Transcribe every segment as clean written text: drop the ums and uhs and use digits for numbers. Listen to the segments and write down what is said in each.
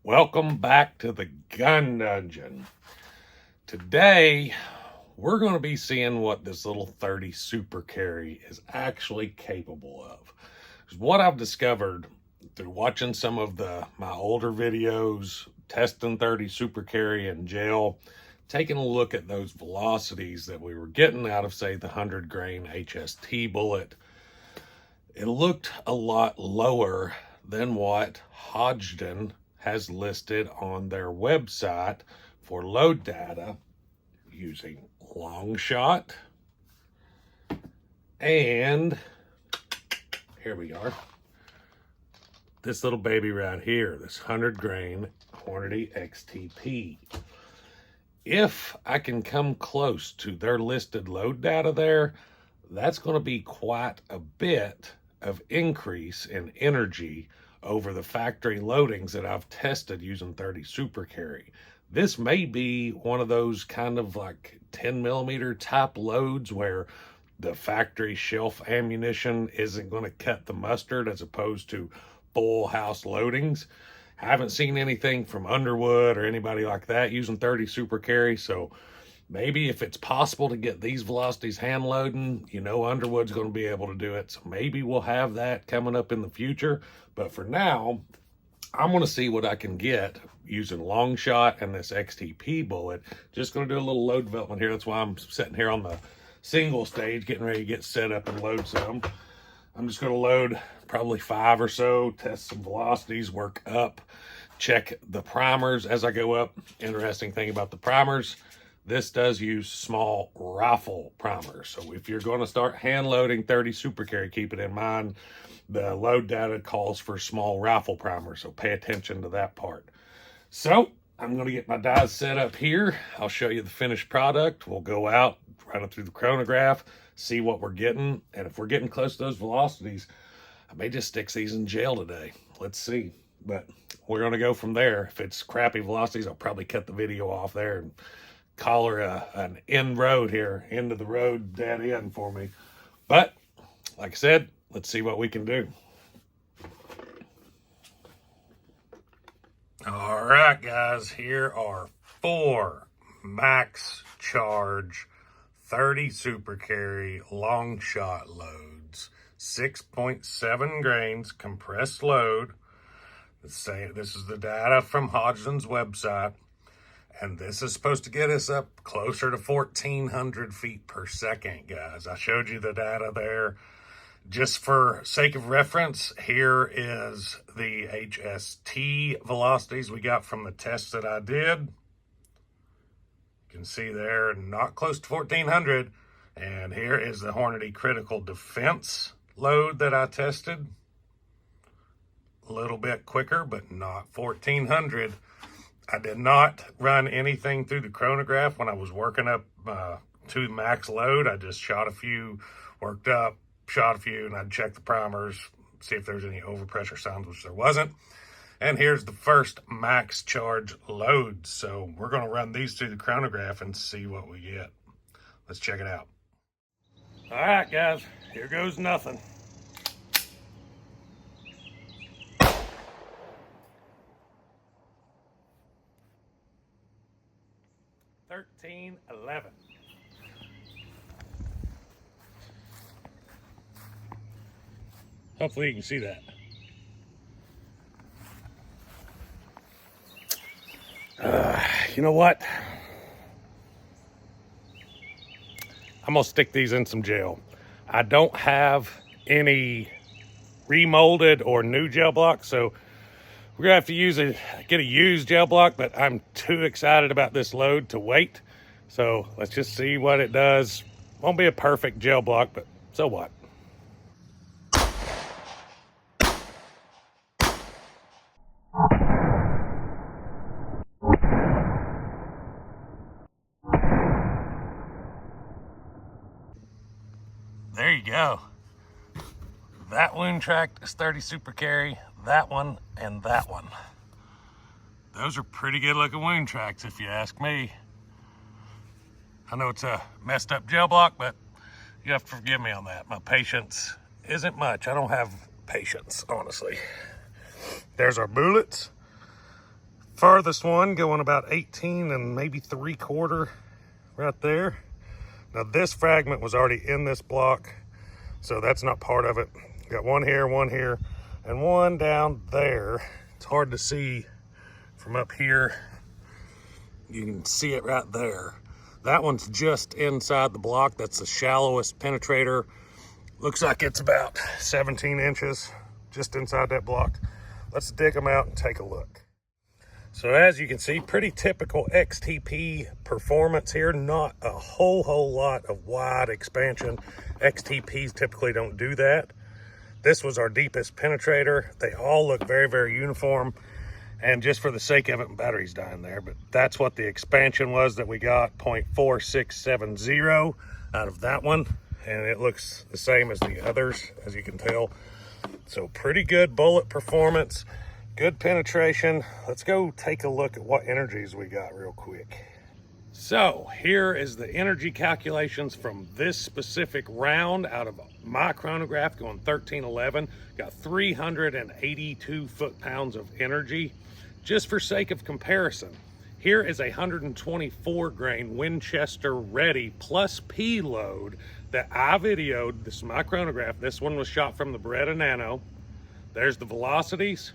Welcome back to the gun dungeon. Today, we're going to be seeing what this little 30 super carry is actually capable of. What I've discovered through watching some of my older videos, testing 30 super carry in jail, taking a look at those velocities that we were getting out of, say, the 100 grain HST bullet, it looked a lot lower than what Hodgdon has listed on their website for load data using long shot. And here we are. This little baby right here, this 100 grain Hornady XTP. If I can come close to their listed load data there, that's going to be quite a bit of increase in energy over the factory loadings that I've tested using 30 super carry. This may be one of those kind of like 10 millimeter type loads where the factory shelf ammunition isn't going to cut the mustard as opposed to full house loadings. I haven't seen anything from Underwood or anybody like that using 30 super carry, so maybe if it's possible to get these velocities hand loading, Underwood's going to be able to do it. So maybe we'll have that coming up in the future. But for now, I'm going to see what I can get using long shot and this XTP bullet. Just going to do a little load development here. That's why I'm sitting here on the single stage, getting ready to get set up and load some. I'm just going to load probably 5 or so, test some velocities, work up, check the primers as I go up. Interesting thing about the primers, this does use small rifle primers. So if you're going to start hand loading 30 super carry, keep it in mind. The load data calls for small rifle primers, so pay attention to that part. So I'm going to get my dies set up here. I'll show you the finished product. We'll go out, run it through the chronograph, see what we're getting. And if we're getting close to those velocities, I may just stick these in jail today. Let's see. But we're going to go from there. If it's crappy velocities, I'll probably cut the video off there and call her an end road here, end of the road dead end for me. But like I said, let's see what we can do. All right, guys, here are 4 max charge 30 super carry long shot loads, 6.7 grains compressed load. This is the data from Hodgson's website. And this is supposed to get us up closer to 1,400 feet per second, guys. I showed you the data there. Just for sake of reference, here is the HST velocities we got from the tests that I did. You can see there, not close to 1,400. And here is the Hornady critical defense load that I tested. A little bit quicker, but not 1,400. I did not run anything through the chronograph when I was working up to the max load. I just shot a few, worked up, shot a few, and I'd check the primers, see if there's any overpressure signs, which there wasn't. And here's the first max charge load. So we're going to run these through the chronograph and see what we get. Let's check it out. All right, guys, here goes nothing. 1311. Hopefully you can see that. You know what? I'm gonna stick these in some gel. I don't have any remolded or new gel blocks, so we're gonna have to get a used gel block, but I'm too excited about this load to wait. So let's just see what it does. Won't be a perfect gel block, but so what? There you go. That wound tracked is 30 super carry, that one, and that one. Those are pretty good looking wound tracks if you ask me. I know it's a messed up gel block, but you have to forgive me on that. My patience isn't much. I don't have patience, honestly. There's our bullets. Farthest one going about 18 and maybe 3/4 right there. Now this fragment was already in this block, so that's not part of it. Got one here, and one down there. It's hard to see from up here. You can see it right there. That one's just inside the block. That's the shallowest penetrator. Looks like it's about 17 inches just inside that block. Let's dig them out and take a look. So as you can see, pretty typical XTP performance here. Not a whole lot of wide expansion. XTPs typically don't do that. This was our deepest penetrator. They all look very uniform. And just for the sake of it, battery's dying there, but that's what the expansion was that we got, 0.4670 out of that one. And it looks the same as the others, as you can tell. So pretty good bullet performance, good penetration. Let's go take a look at what energies we got real quick. So here is the energy calculations from this specific round out of my chronograph going 1311. Got 382 foot-pounds of energy. Just for sake of comparison, here is a 124 grain Winchester Ready plus P load that I videoed. This is my chronograph. This one was shot from the Beretta Nano. There's the velocities.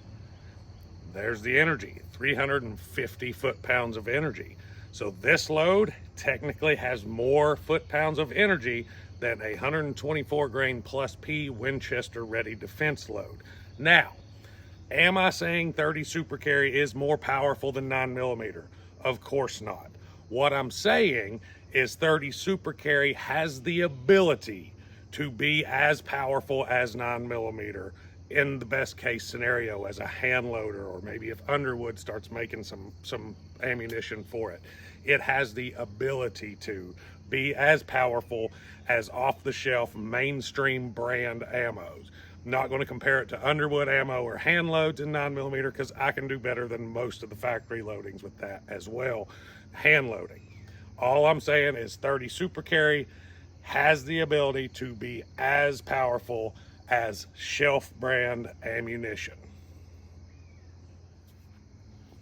There's the energy, 350 foot-pounds of energy. So this load technically has more foot-pounds of energy than a 124 grain plus P Winchester Ready defense load. Now, am I saying 30 Super Carry is more powerful than 9mm? Of course not. What I'm saying is 30 Super Carry has the ability to be as powerful as 9mm in the best case scenario as a hand loader, or maybe if Underwood starts making some ammunition for it. It has the ability to be as powerful as off-the-shelf mainstream brand ammos. Not going to compare it to Underwood ammo or hand loads in 9mm because I can do better than most of the factory loadings with that as well, hand loading. All I'm saying is 30 Super Carry has the ability to be as powerful as shelf brand ammunition.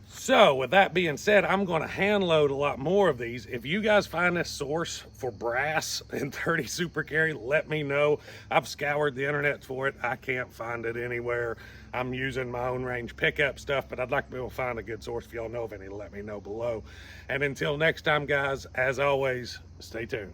So with that being said, I'm going to hand load a lot more of these. If you guys find this source for brass and 30 Super Carry, let me know. I've scoured the internet for it. I can't find it anywhere. I'm using my own range pickup stuff, but I'd like to be able to find a good source. If y'all know of any, let me know below. And until next time, guys, as always, stay tuned.